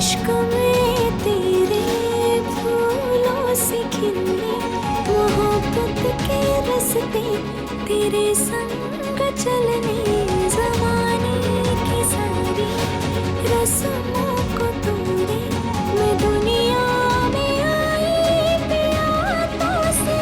इश्क में तेरे फूलों से खिले मोहब्बत के रस्ते तेरे संग चलने ज़माने की सारी रस्मों को तोड़े मैं दुनिया में आई प्यासों से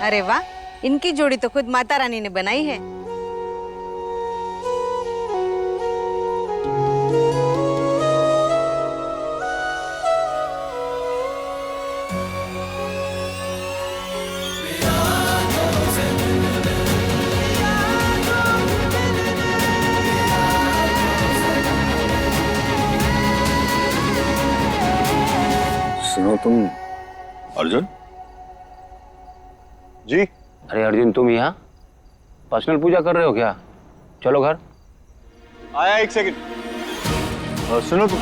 अरे वाह, इनकी जोड़ी तो खुद माता रानी ने बनाई है। सुनो तुम अर्जुन जी। अरे अर्जुन, तुम यहाँ पर्सनल पूजा कर रहे हो क्या? चलो घर। आया, एक सेकंड। सुनो तुम,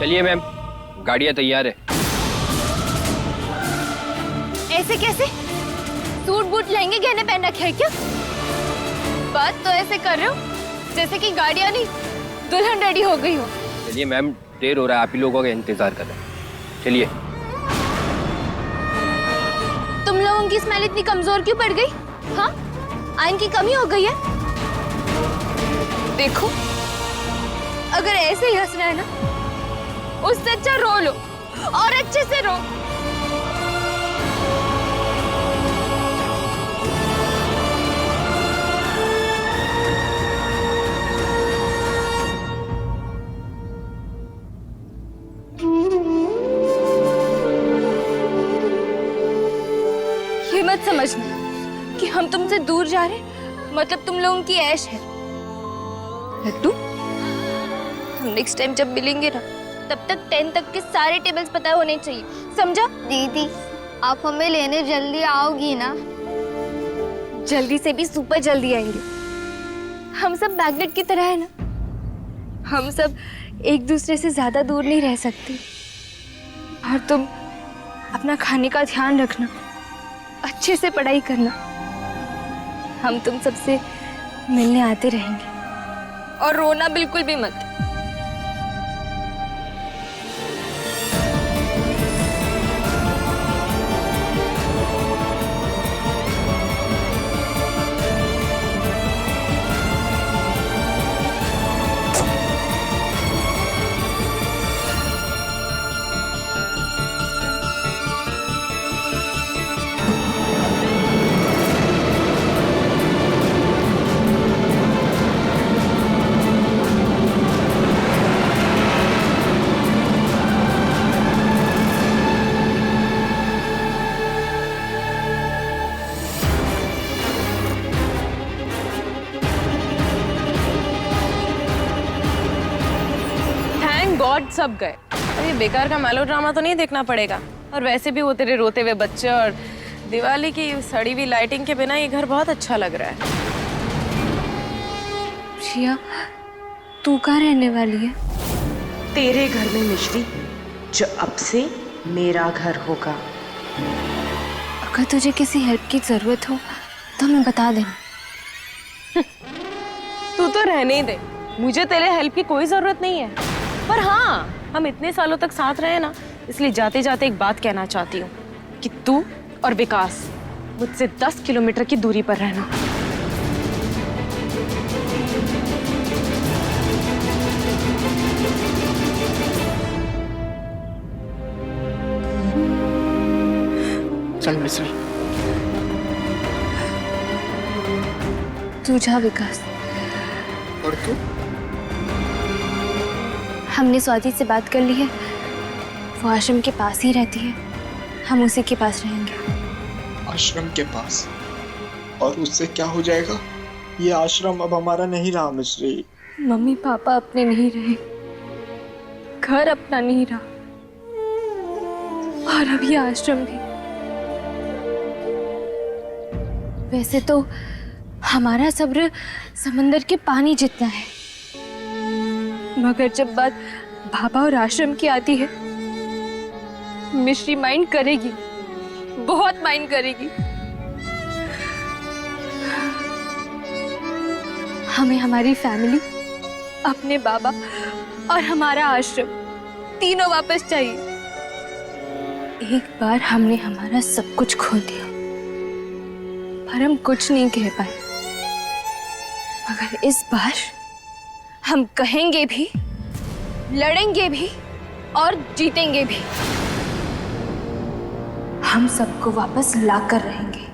चलिए मैम, गाड़ियाँ तैयार है। ऐसे कैसे? सूट बूट लहंगे गहने पहन रखे हैं क्या? बात तो ऐसे कर रहे हो जैसे कि गाड़ियाँ नहीं दुल्हन रेडी हो गई हो। चलिए मैम, देर हो रहा है, आप ही लोगों का इंतजार कर रहे हैं। चलिए। तुम लोगों की स्मेल इतनी कमजोर क्यों पड़ गई? हाँ, आयरन की कमी हो गई है? देखो, अगर ऐसे ही हंसना है ना, उससे अच्छा रो लो और अच्छे से रो। मत समझना कि हम तुमसे दूर जा रहे मतलब तुम लोगों की ऐश है। लड्डू, हम नेक्स्ट टाइम जब मिलेंगे ना तब तक 10 तक के सारे टेबल्स पता होने चाहिए, समझा? दीदी आप हमें लेने जल्दी आओगी ना? जल्दी से भी सुपर जल्दी आएंगे। हम सब मैग्नेट की तरह है ना, हम सब एक दूसरे से ज्यादा दूर नहीं रह सकते। और तुम अपना खाने का ध्यान रखना, अच्छे से पढ़ाई करना। हम तुम सबसे मिलने आते रहेंगे और रोना बिल्कुल भी मत। गॉड सब गए। अब ये बेकार का मेलो ड्रामा तो नहीं देखना पड़ेगा। और वैसे भी वो तेरे रोते हुए बच्चे और दिवाली की सड़ी हुई लाइटिंग के बिना ये घर बहुत अच्छा लग रहा है। प्रिया, तू कहाँ रहने वाली है? तेरे घर में मिश्री, जो अब से मेरा घर होगा। अगर तुझे किसी हेल्प की जरूरत हो तो हमें बता देना। तू तो रहने ही दे, मुझे तेरे हेल्प की कोई जरूरत नहीं है। पर हाँ, हम इतने सालों तक साथ रहे ना, इसलिए जाते जाते एक बात कहना चाहती हूँ कि तू और विकास मुझसे 10 किलोमीटर की दूरी पर रहना। चल मिश्री। तू जा विकास। और तू? हमने स्वाति से बात कर ली है, वो आश्रम के पास ही रहती है, हम उसी के पास रहेंगे। आश्रम के पास? और उससे क्या हो जाएगा? ये आश्रम अब हमारा नहीं रहा मिश्री। मम्मी पापा अपने नहीं रहे, घर अपना नहीं रहा, और अब ये आश्रम भी। वैसे तो हमारा सब्र समंदर के पानी जितना है, मगर जब बात बाबा और आश्रम की आती है, मिश्री माइंड करेगी, बहुत माइंड करेगी। हमें हमारी फैमिली, अपने बाबा और हमारा आश्रम तीनों वापस चाहिए। एक बार हमने हमारा सब कुछ खो दिया, पर हम कुछ नहीं कह पाए। मगर इस बार हम कहेंगे भी, लड़ेंगे भी और जीतेंगे भी। हम सबको वापस लाकर रहेंगे।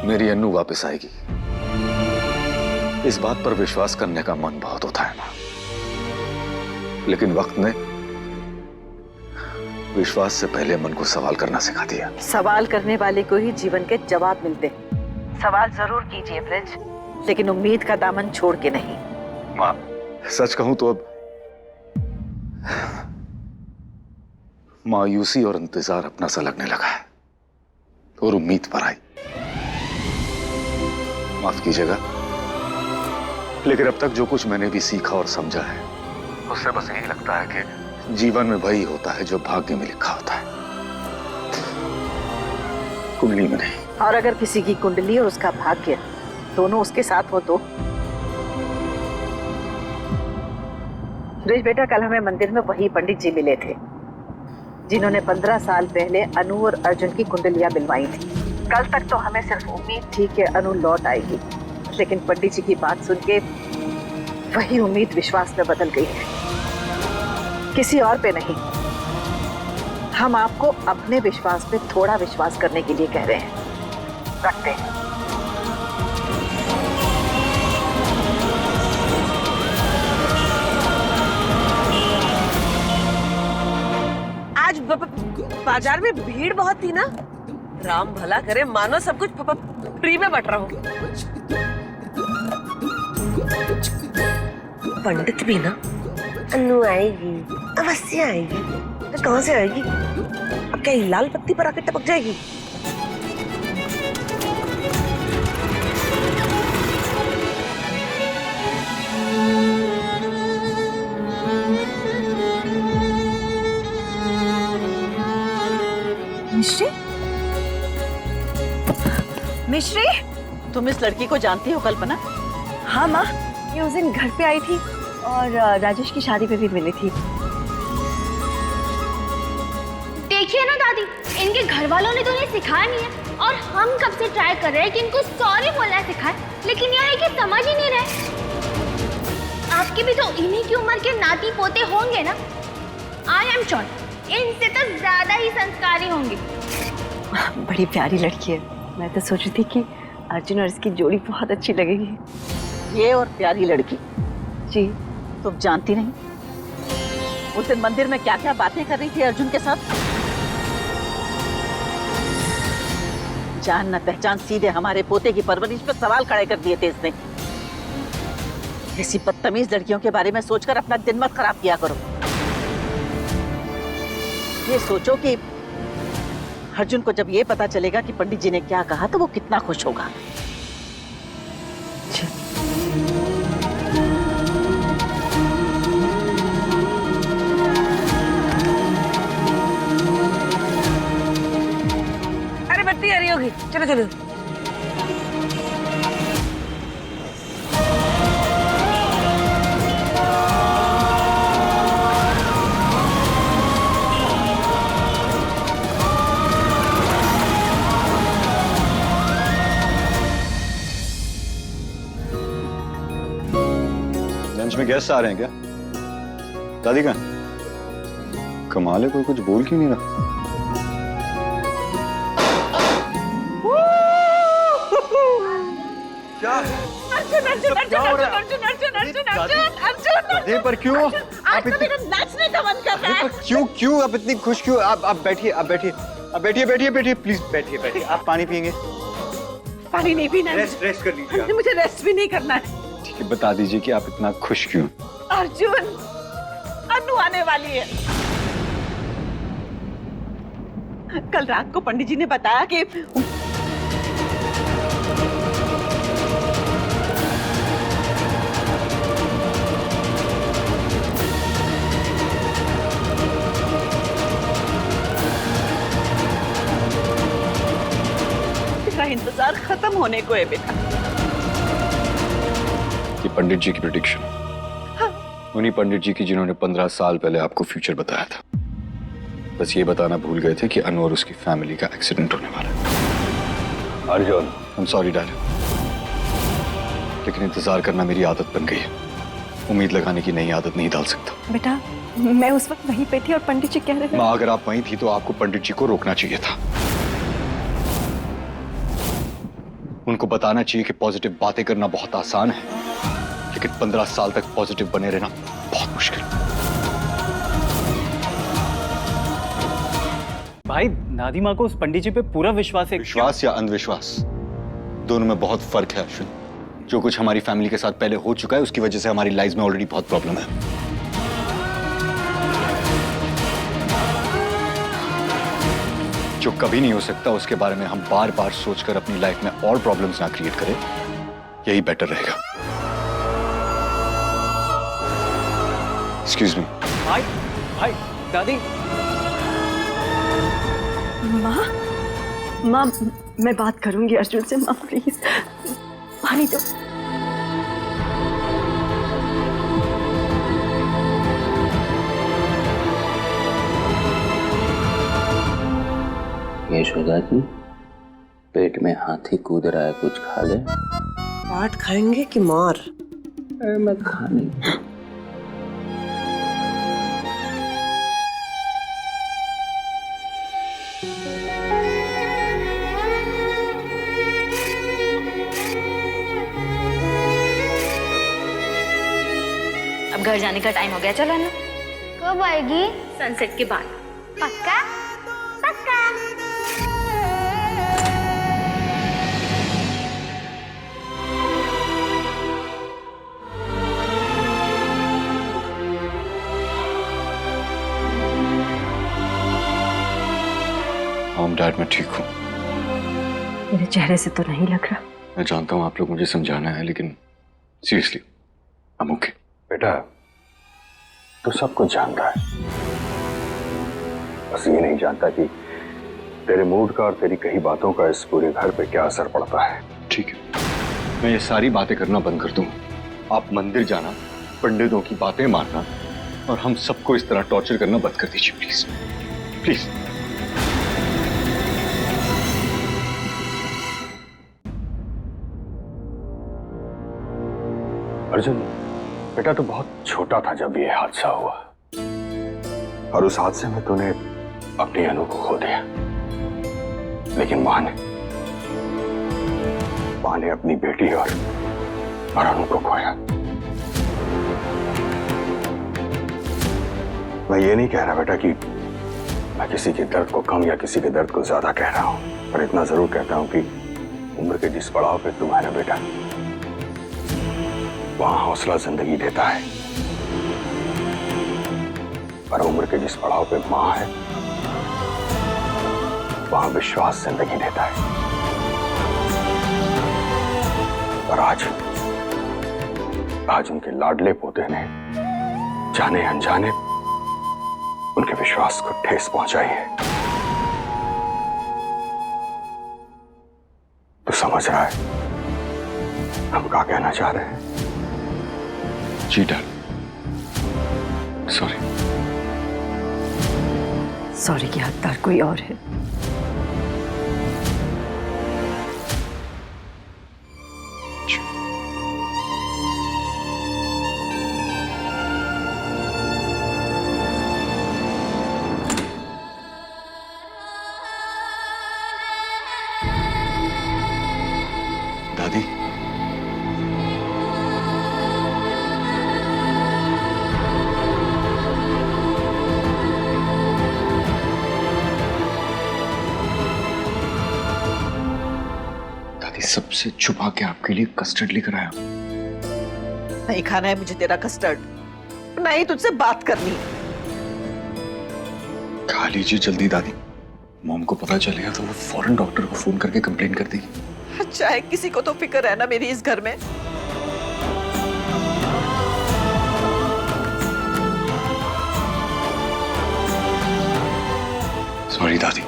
मेरी अन्नू वापस आएगी, इस बात पर विश्वास करने का मन बहुत होता है मां, लेकिन वक्त ने विश्वास से पहले मन को सवाल करना सिखा दिया। सवाल करने वाले को ही जीवन के जवाब मिलते हैं। सवाल जरूर कीजिए ब्रिज, लेकिन उम्मीद का दामन छोड़ के नहीं। मां, सच कहूं तो अब मायूसी और इंतजार अपना सा लगने लगा है और उम्मीद पर आई। माफ कीजिएगा, लेकिन अब तक जो कुछ मैंने भी सीखा और समझा है, उससे बस यही लगता है कि जीवन में वही होता है जो भाग्य में लिखा होता है, कुंडली में नहीं। और अगर किसी की कुंडली और उसका भाग्य दोनों उसके साथ हो तो? सुरेश बेटा, कल हमें मंदिर में वही पंडित जी मिले थे जिन्होंने 15 साल पहले अनु और अर्जुन की कुंडलियां मिलवाई थी। कल तक तो हमें सिर्फ उम्मीद थी कि अनु लौट आएगी, लेकिन पंडित जी की बात सुन के वही उम्मीद विश्वास में बदल गई है, किसी और पे नहीं। हम आपको अपने विश्वास पे थोड़ा विश्वास करने के लिए कह रहे हैं। रखते हैं। आज बाजार में भीड़ बहुत थी ना। राम भला करे, मानो सब कुछ फ्री में बट रहा हो। पंडित भी ना, अनु आएगी, अवश्य आएगी। तो कहाँ से आएगी? अब क्या लाल पत्ती पर आके टपक जाएगी? मिश्री? मिश्री, तुम इस लड़की को जानती हो कल्पना? हाँ माँ, ये उस दिन घर पे आई थी और राजेश की शादी पे भी मिली थी। देखिए ना दादी, इनके घर वालों ने तो इन्हें सिखाया नहीं है और हम कब से ट्राई कर रहे हैं कि इनको सॉरी बोलना सिखाए, लेकिन यह है कि समझ ही नहीं रहे। आपके भी तो इन्हीं की उम्र के नाती पोते होंगे ना। आई एम श्योर इनसे तो ज्यादा ही संस्कारी होंगे। बड़ी प्यारी लड़की है। मैं तो सोच रही थी कि अर्जुन और इसकी जोड़ी बहुत अच्छी लगेगी। ये और प्यारी लड़की जी, तुम जानती नहीं उस दिन मंदिर में क्या क्या बातें कर रही थी अर्जुन के साथ? जान न पहचान सीधे हमारे पोते की परवरिश पर सवाल खड़े कर दिए थे इसने। ऐसी बदतमीज लड़कियों के बारे में सोचकर अपना दिन मत खराब किया करो। ये सोचो कि अर्जुन को जब ये पता चलेगा कि पंडित जी ने क्या कहा तो वो कितना खुश होगा। अरे बत्ती आ रही होगी, चलो चलो। लंच में गेस्ट आ रहे हैं क्या? दादी कहाँ? कमाल है, कोई कुछ बोल क्यों नहीं रहा? क्या? अर्जुन पर क्यों? आप इतने नाचने का मन कर रहा है। क्यों आप इतनी खुश क्यों? आप बैठिए, आप बैठिए, आप बैठिए प्लीज बैठिए। आप पानी पियेंगे? पानी नहीं पीना। रेस्ट कर लीजिए। मुझे रेस्ट भी नहीं करना है। ठीक है, बता दीजिए कि आप इतना खुश क्यों? अर्जुन, अनु आने वाली है। कल रात को पंडित जी ने बताया कि तेरा इंतजार खत्म होने को है बेटा। ये पंडित जी की प्रेडिक्शन, उन्हीं पंडित जी की जिन्होंने 15 साल पहले आपको फ्यूचर बताया था। बस ये बताना भूल गए थे कि अनु और उसकी फैमिली का एक्सीडेंट होने वाला है। Arjun, I am sorry darling, लेकिन इंतजार करना मेरी आदत बन गई है। उम्मीद लगाने की नई आदत नहीं डाल सकता। बेटा मैं उस वक्त वहीं पे थी और पंडित जी कह रहे थे। माँ, अगर आप वहीं थी तो आपको पंडित जी को रोकना चाहिए था। उनको बताना चाहिए कि पॉजिटिव बातें करना बहुत आसान है, लेकिन 15 साल तक पॉजिटिव बने रहना बहुत मुश्किल। भाई, दादी माँ को उस पंडित जी पे पूरा विश्वास है। विश्वास या अंधविश्वास, दोनों में बहुत फर्क है अश्विन। जो कुछ हमारी फैमिली के साथ पहले हो चुका है उसकी वजह से हमारी लाइफ में ऑलरेडी बहुत प्रॉब्लम है। जो कभी नहीं हो सकता उसके बारे में हम बार बार सोचकर अपनी लाइफ में और प्रॉब्लम्स ना क्रिएट करें, यही बेटर रहेगा। Excuse me. भाई भाई, दादी। माँ, माँ, मैं बात करूंगी अर्जुन से। माँ प्लीज पानी दो। यशोदा जी, पेट में हाथी कूद रहा है, कुछ खा ले। पाट खाएंगे कि मार? अरे मैं खा नहीं। अब घर जाने का टाइम हो गया, चलो ना। कब आएगी? सनसेट के बाद। पक्का? पक्का। मॉम डैड, मैं ठीक हूँ। मेरे चेहरे से तो नहीं लग रहा। मैं जानता हूँ आप लोग मुझे समझाना है, लेकिन सीरियसली आई एम ओके। बेटा, तू सब कुछ जानता है, बस ये नहीं जानता कि तेरे मूड का और तेरी कही बातों का इस पूरे घर पे क्या असर पड़ता है। ठीक है, मैं ये सारी बातें करना बंद कर दूँ। आप मंदिर जाना, पंडितों की बातें मानना और हम सबको इस तरह टॉर्चर करना बंद कर दीजिए प्लीज, प्लीज। अर्जुन बेटा, तू बहुत छोटा था जब ये हादसा हुआ, और उस हादसे में तूने अपनी अनु को खो दिया। लेकिन मां ने अपनी बेटी और अनु को खोया। मैं ये नहीं कह रहा बेटा कि मैं किसी के दर्द को कम या किसी के दर्द को ज्यादा कह रहा हूं, पर इतना जरूर कहता हूं कि उम्र के जिस पड़ाव पे तुम है ना बेटा, वहां हौसला जिंदगी देता है, पर उम्र के जिस पड़ाव पे मां है वहां विश्वास जिंदगी देता है। और आज उनके लाडले पोते ने जाने अनजाने उनके विश्वास को ठेस पहुंचाई है। तो समझ रहा है हम क्या कहना चाह रहे हैं? जी डैड, सॉरी। सॉरी की हकदार कोई और है। दादी, सबसे छुपा के आपके लिए कस्टर्ड लेकर आया। नहीं खाना है मुझे तेरा कस्टर्ड, नहीं तुझसे बात करनी। खा लीजिए जल्दी दादी, मॉम को पता चलेगा तो वो फौरन डॉक्टर को फोन करके कंप्लेंट कर देगी। अच्छा है, किसी को तो फिक्र है ना मेरी इस घर में। सॉरी दादी,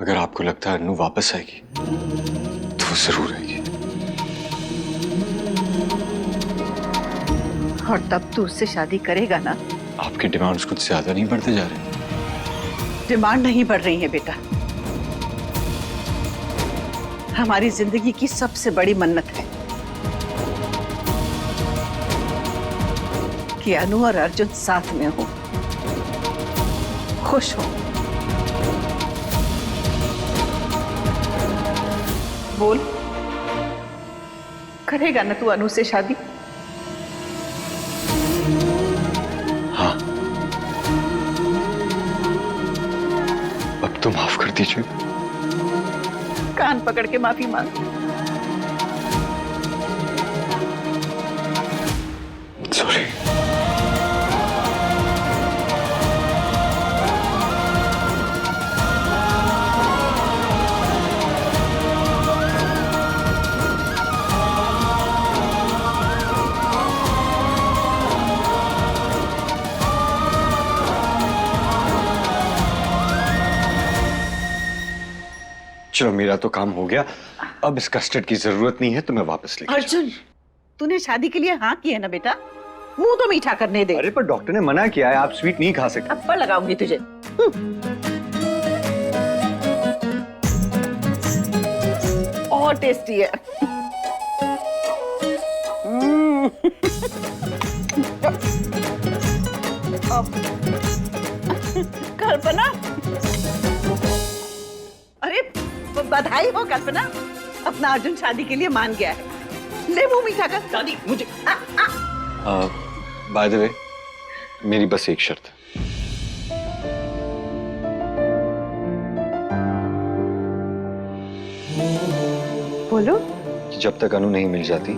अगर आपको लगता है अनु वापस आएगी तो वो जरूर आएगी। और तब तू उससे शादी करेगा ना? आपके डिमांड्स कुछ ज्यादा नहीं बढ़ते जा रहे? डिमांड नहीं बढ़ रही है बेटा, हमारी जिंदगी की सबसे बड़ी मन्नत है कि अनु और अर्जुन साथ में हो, खुश हो। बोल, करेगा ना तू अनु से शादी? हाँ, अब तो माफ कर दीजिए। कान पकड़ के माफी मांग। सॉरी। चलो मेरा तो काम हो गया, अब इस कस्टर्ड की जरूरत नहीं है तो मैं वापस लेकर अर्जुन, तूने शादी के लिए हाँ की है ना बेटा, मुंह तो मीठा करने दे। अरे पर डॉक्टर ने मना किया है, आप स्वीट नहीं खा सकते। थप्पड़ लगाऊंगी तुझे। और टेस्टी है। कल्पना, अरे बधाई हो कल्पना, अपना अर्जुन शादी के लिए मान गया है। ले मुंह मीठा कर। दादी मुझे बाय द वे, मेरी बस एक शर्त है। बोलो। कि जब तक अनु नहीं मिल जाती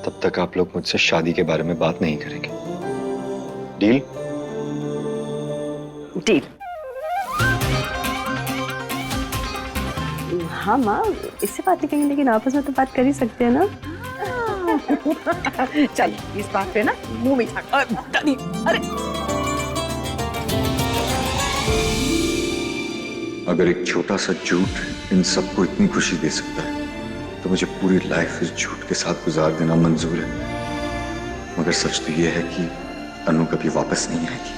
तब तक आप लोग मुझसे शादी के बारे में बात नहीं करेंगे। डील? डील। हाँ माँ, इससे बात नहीं करेंगे लेकिन आपस में तो बात कर ही सकते हैं ना। चल इस बात पे ना मुंह मीठा कर। दादी, अरे अगर एक छोटा सा झूठ इन सबको इतनी खुशी दे सकता है तो मुझे पूरी लाइफ इस झूठ के साथ गुजार देना मंजूर है। मगर सच तो यह है कि अनु कभी वापस नहीं आएगी।